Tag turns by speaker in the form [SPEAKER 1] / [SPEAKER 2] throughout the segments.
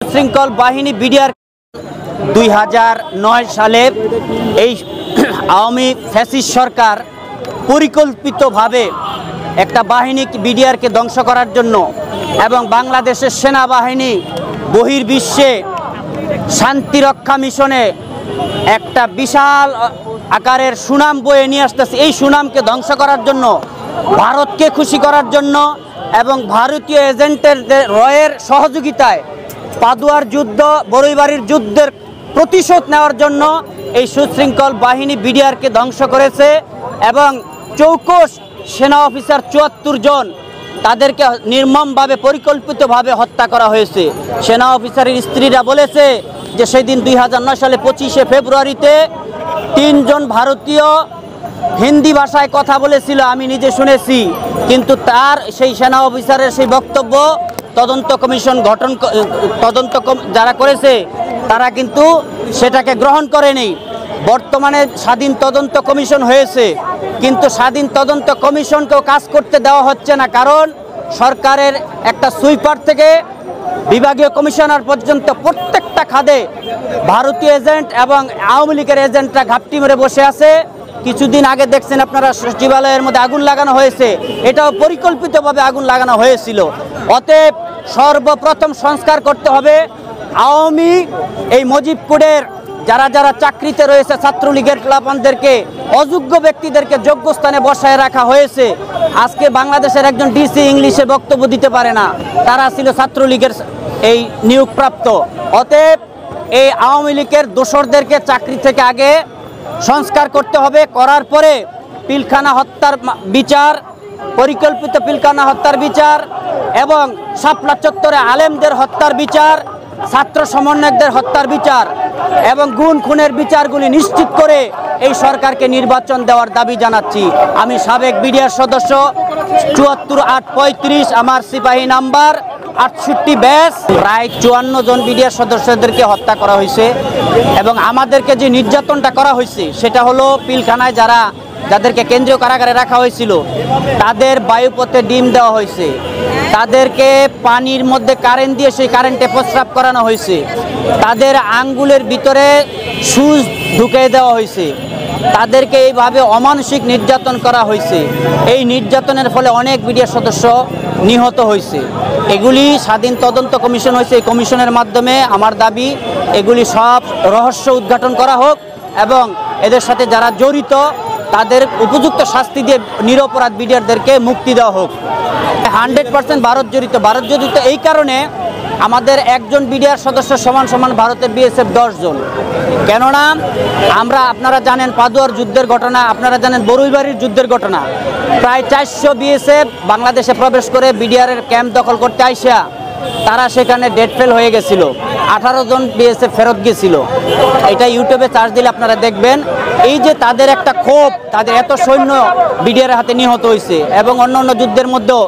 [SPEAKER 1] সুশৃঙ্খল বাহিনী বিডিআর 2009 সালে এই আওয়ামী ফ্যাসিস্ট সরকার পরিকল্পিতভাবে একটা বাহিনী বিডিআরকে ধ্বংস করার জন্য এবং বাংলাদেশের সেনাবাহিনী বহির্বিশ্বে শান্তিরক্ষা মিশনে একটা বিশাল আকারের সুনাম বয়ে নিয়ে আসতেছে। এই সুনামকে ধ্বংস করার জন্য, ভারতকে খুশি করার জন্য এবং ভারতীয় এজেন্টের রয়ের সহযোগিতায় পাদুয়ার যুদ্ধ, বড়ইবাড়ির যুদ্ধের প্রতিশোধ নেওয়ার জন্য এই সুশৃঙ্খল বাহিনী বিডিআরকে ধ্বংস করেছে এবং চৌকস সেনা অফিসার ৭৪ জন তাদেরকে নির্মমভাবে পরিকল্পিতভাবে হত্যা করা হয়েছে। সেনা অফিসারের স্ত্রীরা বলেছে যে সেদিন 2009 সালে 25শে ফেব্রুয়ারিতে 3 জন ভারতীয় হিন্দি ভাষায় কথা বলেছিল, আমি নিজে শুনেছি, কিন্তু তার সেই সেনা অফিসারের সেই বক্তব্য তদন্ত কমিশন যারা করেছে তারা কিন্তু সেটাকে গ্রহণ করেনি। বর্তমানে স্বাধীন তদন্ত কমিশন হয়েছে, কিন্তু স্বাধীন তদন্ত কমিশনকেও কাজ করতে দেওয়া হচ্ছে না, কারণ সরকারের একটা সুইপার থেকে বিভাগীয় কমিশনার পর্যন্ত প্রত্যেকটা খাদে ভারতীয় এজেন্ট এবং আওয়ামী লীগের এজেন্টরা ঘাপটি মেরে বসে আছে। কিছুদিন আগে দেখছেন আপনারা সচিবালয়ের মধ্যে আগুন লাগানো হয়েছে, এটাও পরিকল্পিতভাবে আগুন লাগানো হয়েছিল। অতএব সর্বপ্রথম সংস্কার করতে হবে আওয়ামী এই মুজিবপুরের যারা যারা চাকরিতে রয়েছে, ছাত্রলীগের ক্লাবদেরকে, অযোগ্য ব্যক্তিদেরকে যোগ্য স্থানে বসায় রাখা হয়েছে। আজকে বাংলাদেশের একজন ডিসি ইংলিশে বক্তব্য দিতে পারে না, তারা ছিল ছাত্রলীগের এই নিয়োগপ্রাপ্ত। অতএব এই আওয়ামী লীগের দোসরদেরকে চাকরি থেকে আগে সংস্কার করতে হবে, করার পরে পিলখানা হত্যার বিচার, পরিকল্পিত পিলখানা হত্যার বিচার এবং শাপলা চত্বরে আলেমদের হত্যার বিচার, ছাত্র সমন্বয়কদের হত্যার বিচার এবং গুণ খুনের বিচারগুলি নিশ্চিত করে এই সরকারকে নির্বাচন দেওয়ার দাবি জানাচ্ছি। আমি সাবেক বিডিআর সদস্য ৭৪-৮-৩৫, আমার সিপাহী নাম্বার ৬৮ ব্যাস। প্রায় ৫৪ জন বিডিআর সদস্যদেরকে হত্যা করা হয়েছে এবং আমাদেরকে যে নির্যাতনটা করা হয়েছে সেটা হলো পিলখানায় যাদেরকে কেন্দ্রীয় কারাগারে রাখা হয়েছিল তাদের বায়ুপথে ডিম দেওয়া হয়েছে, তাদেরকে পানির মধ্যে কারেন্ট দিয়ে সেই কারেন্টে প্রস্রাব করানো হয়েছে, তাদের আঙ্গুলের ভিতরে সুচ ঢুকিয়ে দেওয়া হয়েছে, তাদেরকে এইভাবে অমানসিক নির্যাতন করা হয়েছে। এই নির্যাতনের ফলে অনেক বিডিআর সদস্য নিহত হয়েছে। এগুলি স্বাধীন তদন্ত কমিশন হয়েছে, এই কমিশনের মাধ্যমে আমার দাবি এগুলি সব রহস্য উদ্ঘাটন করা হোক এবং এদের সাথে যারা জড়িত তাদের উপযুক্ত শাস্তি দিয়ে নিরপরাধ বিডিআরদেরকে মুক্তি দেওয়া হোক। 100% ভারত জড়িত এই কারণে আমাদের একজন বিডিআর সদস্য সমান সমান ভারতের বিএসএফ 10 জন। কেননা আপনারা জানেন পাদুয়ার যুদ্ধের ঘটনা, আপনারা জানেন বড়ইবাড়ির যুদ্ধের ঘটনা। প্রায় 400 বিএসএফ বাংলাদেশে প্রবেশ করে বিডিআরের ক্যাম্প দখল করতে আইসা তারা সেখানে ডেড ফেল হয়ে গেছিল, 18 জন বিএসএফ ফেরত গেছিল। এটা ইউটিউবে সার্চ দিলে আপনারা দেখবেন। এই যে তাদের একটা ক্ষোভ, তাদের এত সৈন্য বিডিআরের হাতে নিহত হয়েছে এবং অন্য যুদ্ধের মধ্যেও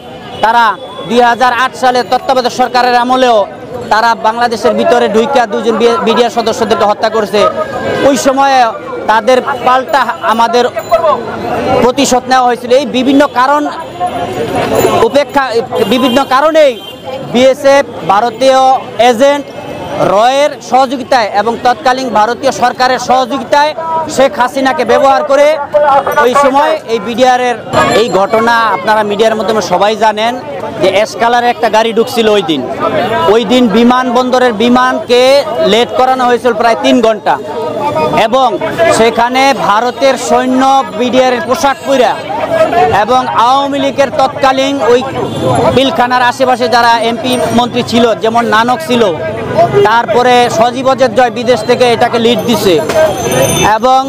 [SPEAKER 1] তারা 2008 সালে তত্ত্বাবধায়ক সরকারের আমলেও তারা বাংলাদেশের ভিতরে ঢুইকা 2 জন বিডিআর সদস্যদেরকে হত্যা করেছে। ওই সময়ে তাদের পাল্টা আমাদের প্রতিশোধ নেওয়া হয়েছিল। এই বিভিন্ন কারণেই বিএসএফ ভারতীয় এজেন্ট রয়ের সহযোগিতায় এবং তৎকালীন ভারতীয় সরকারের সহযোগিতায় শেখ হাসিনাকে ব্যবহার করে ওই সময় এই বিডিআরের এই ঘটনা আপনারা মিডিয়ার মাধ্যমে সবাই জানেন যে এসকালারে একটা গাড়ি ঢুকছিল ওই দিন বিমানবন্দরের বিমানকে লেট করানো হয়েছিল প্রায় 3 ঘন্টা এবং সেখানে ভারতের সৈন্য বিডিআরের পোশাক পরা এবং আওয়ামী লীগের তৎকালীন ওই পিলখানার আশেপাশে যারা এমপি মন্ত্রী ছিল, যেমন নানক ছিল, তারপরে সজীব জয় বিদেশ থেকে এটাকে লিড দিছে এবং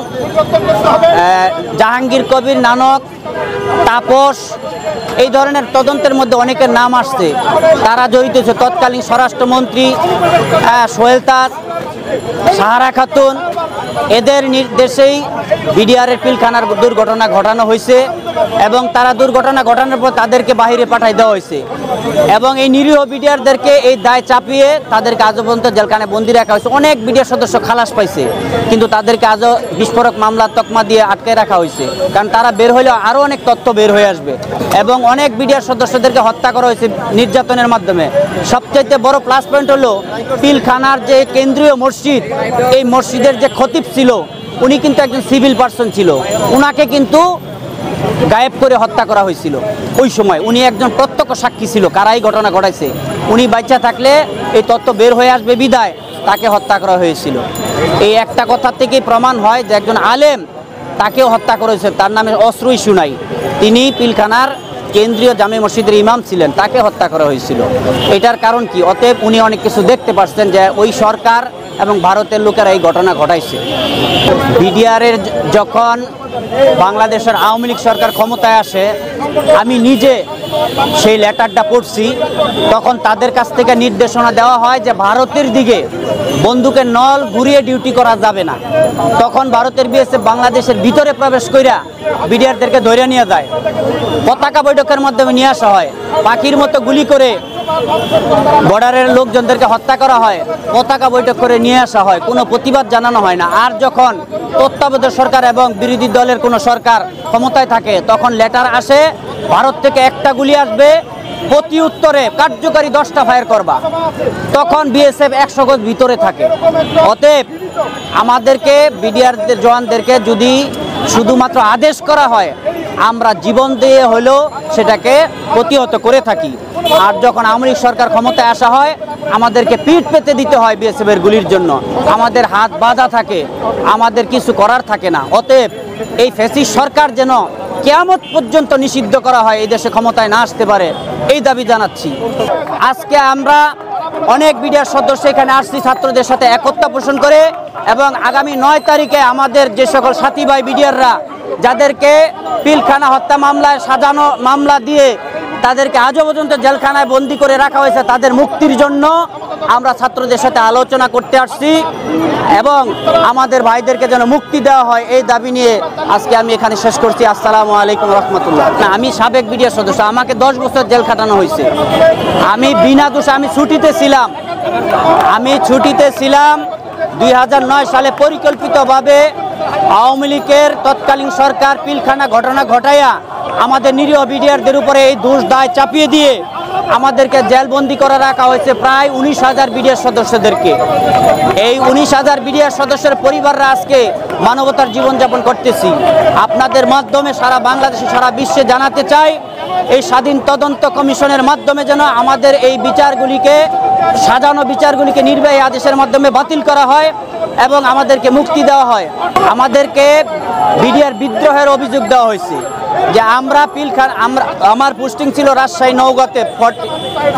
[SPEAKER 1] জাহাঙ্গীর কবির নানক, তাপস, এই ধরনের তদন্তের মধ্যে অনেকের নাম আসছে, তারা জড়িত ছিল। তৎকালীন স্বরাষ্ট্রমন্ত্রী সোহেল তাজ, সাহারা খাতুন এদের নির্দেশেই বিডিআরের পিলখানার দুর্ঘটনা ঘটানো হয়েছে এবং তারা দুর্ঘটনা ঘটানোর পর তাদেরকে বাইরে পাঠাই দেওয়া হয়েছে এবং এই নিরীহ বিডিআরদেরকে এই দায় চাপিয়ে তাদেরকে আজও পর্যন্ত জেলখানায় বন্দি রাখা হয়েছে। অনেক বিডিআর সদস্য খালাস পাইছে, কিন্তু তাদেরকে আজও বিস্ফোরক মামলা তকমা দিয়ে আটকে রাখা হয়েছে, কারণ তারা বের হলে আরও অনেক তথ্য বের হয়ে আসবে এবং অনেক বিডিআর সদস্যদেরকে হত্যা করা হয়েছে নির্যাতনের মাধ্যমে। সবচাইতে বড় প্লাস পয়েন্ট হলো পিলখানার যে কেন্দ্রীয় মসজিদ, এই মসজিদের যে খতিব ছিল উনি কিন্তু একজন সিভিল পার্সন ছিল, উনাকে কিন্তু গায়েব করে হত্যা করা হয়েছিল। ওই সময় উনি একজন প্রত্যক্ষ সাক্ষী ছিল কারাই ঘটনা ঘটাইছে। উনি বাচ্চা থাকলে এই তথ্য বের হয়ে আসবে বিদায় তাকে হত্যা করা হয়েছিল। এই একটা কথা থেকেই প্রমাণ হয় যে একজন আলেম তাকেও হত্যা করেছে, তার নামে অস্ত্র ইস্যু নাই, তিনি পিলখানার কেন্দ্রীয় জামে মসজিদের ইমাম ছিলেন, তাকে হত্যা করা হয়েছিল। এটার কারণ কি? অতএব উনি অনেক কিছু দেখতে পাচ্ছেন যে ওই সরকার এবং ভারতের লোকেরা এই ঘটনা ঘটাইছে। বিডিআরের যখন বাংলাদেশের আওয়ামী লীগ সরকার ক্ষমতায় আসে, আমি নিজে সেই লেটারটা পড়ছি, তখন তাদের কাছ থেকে নির্দেশনা দেওয়া হয় যে ভারতের দিকে বন্দুকের নল ঘুরিয়ে ডিউটি করা যাবে না। তখন ভারতের বিএসএফ বাংলাদেশের ভিতরে প্রবেশ কইরা বিডিআরদেরকে ধরে নিয়ে যায়, পতাকা বৈঠকের মাধ্যমে নিয়ে আসা হয়, পাখির মতো গুলি করে বর্ডারের লোকজনদেরকে হত্যা করা হয়, পতাকা বৈঠক করে নিয়ে আসা হয়, কোনো প্রতিবাদ জানানো হয় না। আর যখন তত্ত্বাবধায়ক সরকার এবং বিরোধী দলের কোনো সরকার ক্ষমতায় থাকে, তখন লেটার আসে ভারত থেকে একটা গুলি আসবে, প্রতি উত্তরে কার্যকারী 10টা ফায়ার করবা, তখন বিএসএফ 100 গজ ভিতরে থাকে। অতএব আমাদেরকে বিডিআরদের জওয়ানদেরকে যদি শুধুমাত্র আদেশ করা হয়, আমরা জীবন দিয়ে হলেও সেটাকে প্রতিহত করে থাকি। আর যখন আওয়ামী লীগ সরকার ক্ষমতায় আসা হয়, আমাদেরকে পিঠ পেতে দিতে হয় বিএসএফের গুলির জন্য, আমাদের হাত বাঁধা থাকে, আমাদের কিছু করার থাকে না। অতএব এই ফ্যাসিস্ট সরকার যেন কিয়ামত পর্যন্ত নিষিদ্ধ করা হয়, এই দেশে ক্ষমতায় না আসতে পারে, এই দাবি জানাচ্ছি। আজকে আমরা অনেক বিডিআর সদস্য এখানে আসছি ছাত্রদের সাথে একতা পোষণ করে, এবং আগামী 9 তারিখে আমাদের যে সকল সাথী ভাই বিডিআররা যাদেরকে পিলখানা হত্যা মামলায় সাজানো মামলা দিয়ে তাদেরকে আজও পর্যন্ত জেলখানায় বন্দি করে রাখা হয়েছে, তাদের মুক্তির জন্য আমরা ছাত্রদের সাথে আলোচনা করতে আসছি এবং আমাদের ভাইদেরকে যেন মুক্তি দেওয়া হয়, এই দাবি নিয়ে আজকে আমি এখানে শেষ করছি। আসসালামু আলাইকুম রহমতুল্লাহ। না, আমি সাবেক বিডিআর সদস্য, আমাকে 10 বছর জেল খাটানো হয়েছে। আমি বিনা দোষে আমি ছুটিতে ছিলাম 2009 সালে পরিকল্পিতভাবে আওয়ামী লীগের তৎকালীন সরকার পিলখানা ঘটনা ঘটাইয়া আমাদের নিরীহ বিডিআরদের উপরে এই দোষ দায় চাপিয়ে দিয়ে আমাদেরকে জেলবন্দি করে রাখা হয়েছে প্রায় 19,000 বিডিআর সদস্যদেরকে। এই 19,000 বিডিআর সদস্যের পরিবাররা আজকে মানবতার জীবনযাপন করতেছি। আপনাদের মাধ্যমে সারা বাংলাদেশে, সারা বিশ্বে জানাতে চাই, এই স্বাধীন তদন্ত কমিশনের মাধ্যমে যেন আমাদের এই বিচারগুলিকে, সাজানো বিচারগুলিকে নির্বাহী আদেশের মাধ্যমে বাতিল করা হয় এবং আমাদেরকে মুক্তি দেওয়া হয়। আমাদেরকে বিডিআর বিদ্রোহের অভিযোগ দেওয়া হয়েছে যে আমার পোস্টিং ছিল রাজশাহী নওগাঁতে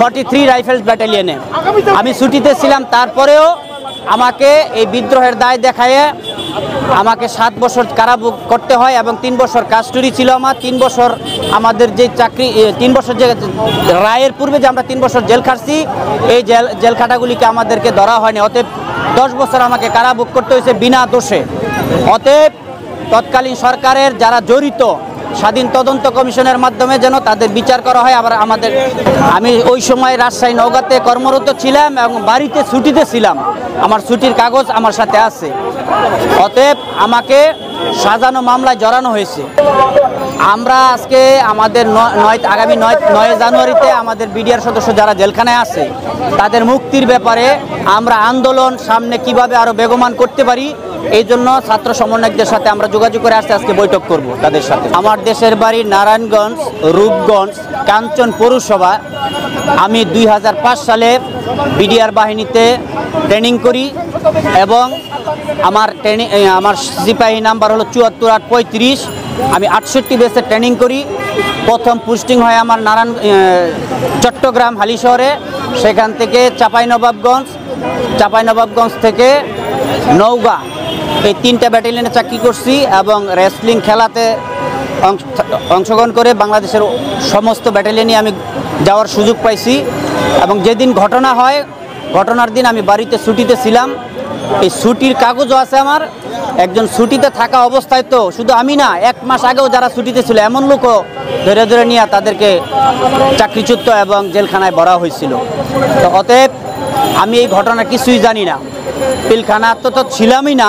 [SPEAKER 1] 43 রাইফেলস ব্যাটালিয়নে। আমি ছুটিতে ছিলাম, তারপরেও আমাকে এই বিদ্রোহের দায় দেখায় আমাকে 7 বছর কারাভোগ করতে হয় এবং 3 বছর কাস্টডি ছিল আমার। 3 বছর আমাদের যে চাকরি, 3 বছর যে রায়ের পূর্বে যে আমরা 3 বছর জেল খাটছি, এই জেল খাটাগুলিকে আমাদেরকে ধরা হয়নি। অতএব 10 বছর আমাকে কারাভোগ করতে হয়েছে বিনা দোষে। অতএব তৎকালীন সরকারের যারা জড়িত, স্বাধীন তদন্ত কমিশনের মাধ্যমে যেন তাদের বিচার করা হয়। আবার আমি ওই সময় রাজশাহী নওগাঁতে কর্মরত ছিলাম এবং বাড়িতে ছুটিতে ছিলাম, আমার ছুটির কাগজ আমার সাথে আছে। অতএব আমাকে সাজানো মামলায় জড়ানো হয়েছে। আমরা আজকে আমাদের আগামী 9 জানুয়ারিতে আমাদের বিডিআর সদস্য যারা জেলখানায় আছে তাদের মুক্তির ব্যাপারে আমরা আন্দোলন সামনে কিভাবে আরো বেগবান করতে পারি, এই জন্য ছাত্র সমন্বয়কদের সাথে আমরা যোগাযোগ করে আসতে আজকে বৈঠক করব তাদের সাথে। আমার দেশের বাড়ি নারায়ণগঞ্জ, রূপগঞ্জ, কাঞ্চন পৌরসভা। আমি 2005 সালে বিডিআর বাহিনীতে ট্রেনিং করি এবং আমার সিপাহী নাম্বার হলো 74-8-35। আমি 68 বেসে ট্রেনিং করি। প্রথম পোস্টিং হয় আমার চট্টগ্রাম হালিশহরে, সেখান থেকে চাঁপাইনবাবগঞ্জ থেকে নওগাঁ, এই 3টা ব্যাটালিয়নে চাকরি করছি এবং রেসলিং খেলাতে অংশগ্রহণ করে বাংলাদেশের সমস্ত ব্যাটালিয়নে আমি যাওয়ার সুযোগ পাইছি। এবং যেদিন ঘটনা হয় ঘটনার দিন আমি বাড়িতে ছুটিতে ছিলাম। এই ছুটির কাগজও আছে আমার। একজন ছুটিতে থাকা অবস্থায় তো শুধু আমি না, 1 মাস আগেও যারা ছুটিতে ছিল এমন লোকও ধরে ধরে নিয়ে তাদেরকে চাকরিচ্যুত এবং জেলখানায় ভরা হয়েছিল। তো অতএব আমি এই ঘটনা কিছুই জানি না। পিলখানা তো ছিলামই না।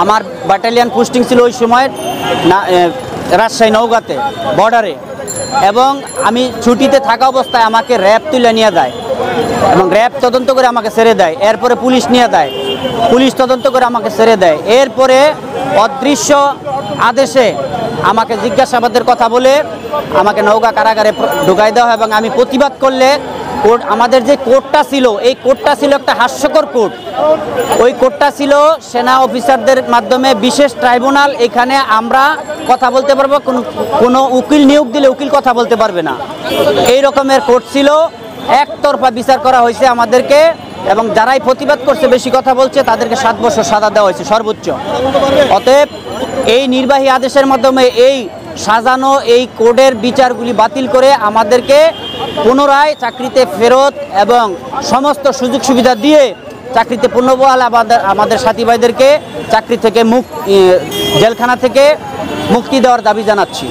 [SPEAKER 1] আমার ব্যাটালিয়ান পোস্টিং ছিল ওই সময় না রাজশাহী নওগাঁতে বর্ডারে, এবং আমি ছুটিতে থাকা অবস্থায় আমাকে র্যাব তুলে নিয়ে যায় এবং র্যাব তদন্ত করে আমাকে ছেড়ে দেয়। এরপরে পুলিশ নিয়ে যায়, পুলিশ তদন্ত করে আমাকে ছেড়ে দেয়। এরপরে অদৃশ্য আদেশে আমাকে জিজ্ঞাসাবাদের কথা বলে আমাকে নওগাঁ কারাগারে ঢুকাই দেওয়া হয় এবং আমি প্রতিবাদ করলে কোর্ট, আমাদের যে কোর্টটা ছিল এই কোর্টটা ছিল একটা হাস্যকর কোর্ট। ওই কোর্টটা ছিল সেনা অফিসারদের মাধ্যমে বিশেষ ট্রাইব্যুনাল। এখানে আমরা কথা বলতে পারবো, কোনো উকিল নিয়োগ দিলে উকিল কথা বলতে পারবে না, এই রকমের কোর্ট ছিল। একতরফা বিচার করা হয়েছে আমাদেরকে, এবং যারাই প্রতিবাদ করছে বেশি কথা বলছে তাদেরকে 7 বছর সাজা দেওয়া হয়েছে সর্বোচ্চ। অতএব এই নির্বাহী আদেশের মাধ্যমে এই সাজানো এই কোডের বিচারগুলি বাতিল করে আমাদেরকে পুনরায় চাকরিতে ফেরত এবং সমস্ত সুযোগ সুবিধা দিয়ে চাকরিতে পুনর্বহাল আমাদের সাথী ভাইদেরকে চাকরি থেকে জেলখানা থেকে মুক্তি দেওয়ার দাবি জানাচ্ছি।